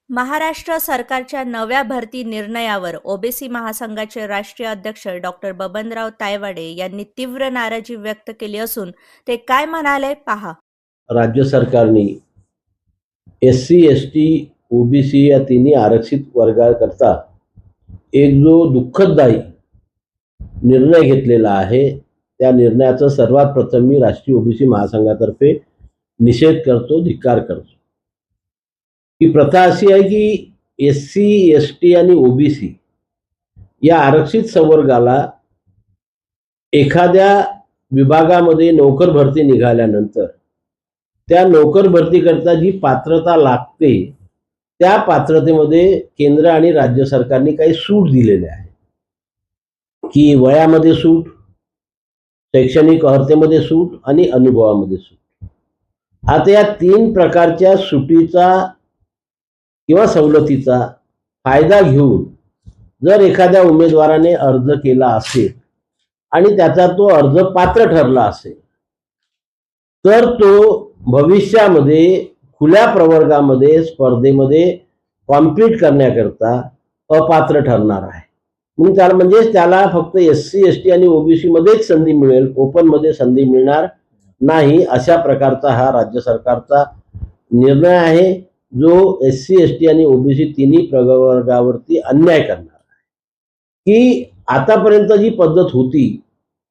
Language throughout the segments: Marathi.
महाराष्ट्र सरकारच्या नव्या भरती निर्णयावर ओबीसी महासंघाचे राष्ट्रीय अध्यक्ष डॉक्टर बबनराव तायवाडे यांनी तीव्र नाराजी व्यक्त केली असून ते काय म्हणाले पहा. राज्य सरकारने SC, ST, OBC या तिन्ही आरक्षित वर्गाकरता एक जो दुःखदायी निर्णय घेतलेला आहे, त्या निर्णयाचा सर्वात प्रथम मी राष्ट्रीय ओबीसी महासंघातर्फे निषेध करतो, धिक्कार करतो. ही प्रथा अशी आहे की SC, ST आणि OBC या आरक्षित संवर्गाला एखाद्या विभागामध्ये नोकर भरती निघाल्यानंतर त्या नोकर भरतीकरता जी पात्रता लागते त्या पात्रतेमध्ये केंद्र आणि राज्य सरकारने काही सूट दिलेले आहे की वयामध्ये सूट, शैक्षणिक अर्हतेमध्ये सूट आणि अनुभवामध्ये सूट. आता या तीन प्रकारच्या सुटीचा किंवा सवलतीचा फायदा घेऊन जर एखाद्या उमेदवाराने अर्ज केला असेल आणि त्याचा तो अर्ज पात्र ठरला असेल तर तो भविष्यामध्ये खुल्या प्रवर्गामध्ये स्पर्धेमध्ये कॉम्पीट करण्याकरता अपात्र ठरणार आहे. म्हणून त्याला फक्त SC, ST आणि OBC मध्येच संधी मिळेल, ओपन मध्ये संधी मिळणार नाही. अशा प्रकारचा हा राज्य सरकारचा निर्णय आहे जो SC, ST आणि OBC तिन्ही प्रवर्गावरती अन्याय करणार आहे. की आतापर्यंत जी पद्धत होती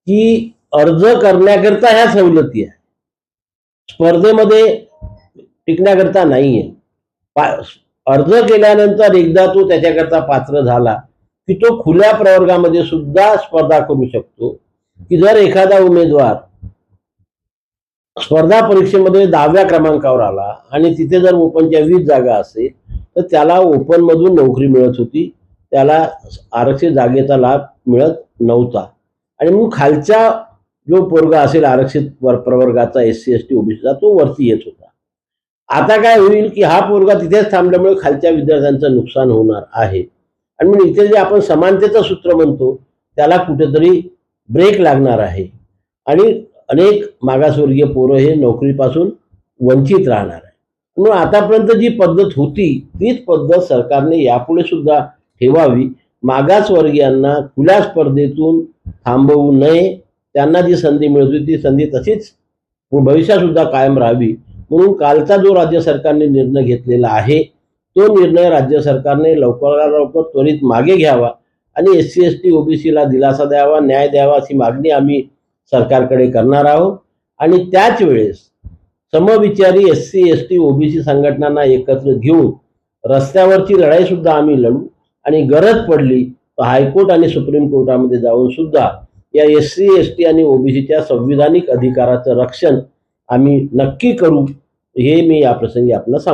की अर्ज करण्याकरता ह्या सवलती आहे, स्पर्धेमध्ये टिकण्याकरता नाहीये. अर्ज केल्यानंतर एकदा तो त्याच्याकरता पात्र झाला की तो खुल्या प्रवर्गामध्ये सुद्धा स्पर्धा करू शकतो. की जर एखादा उमेदवार स्पर्धा परीक्षेमध्ये 10व्या क्रमांकावर आला आणि तिथे जर ओपनच्या 20 जागा असेल तर त्याला ओपन मधून नोकरी मिळत होती, त्याला आरक्षित जागेचा लाभ मिळत नव्हता. आणि मग खालच्या जो पोरगा असेल आरक्षित प्रवर्गाचा SC, ST, OBCचा तो वरती येत होता. आता काय होईल की हा पोरगा तिथेच थांबल्यामुळे खालच्या विद्यार्थ्यांचं नुकसान होणार आहे. आणि मग इथे जे आपण समानतेचं सूत्र म्हणतो त्याला कुठेतरी ब्रेक लागणार आहे आणि अनेक मागासवर्गीय पोरं हे नोकरीपासून वंचित राहणार आहे. म्हणून आतापर्यंत जी पद्धत होती तीच पद्धत सरकारने यापुढे सुद्धा ठेवावी. मागासवर्गीयांना खुल्या स्पर्धेतून थांबवू नये, त्यांना जी संधी मिळत होती ती संधी तशीच भविष्यात सुद्धा कायम राहावी. म्हणून कालचा जो राज्य सरकारने निर्णय घेतलेला आहे तो निर्णय राज्य सरकारने लवकरात लवकर त्वरित मागे घ्यावा आणि SC, ST, OBC ला दिलासा द्यावा, न्याय द्यावा अशी मागणी आम्ही सरकारकडे करणार आहोत. आणि त्याच वेळेस समविचारी SC, ST, OBC संघटनांना एकत्र घेऊन रस्त्यावरची लढाई सुद्धा आम्ही लढू आणि गरज पडली तर हायकोर्ट आणि सुप्रीम कोर्टामध्ये जाऊन सुद्धा या SC, ST आणि OBCच्या संविधानिक अधिकाराचं रक्षण आम्ही नक्की करू, हे मी या प्रसंगी आपल्याला सांगतो.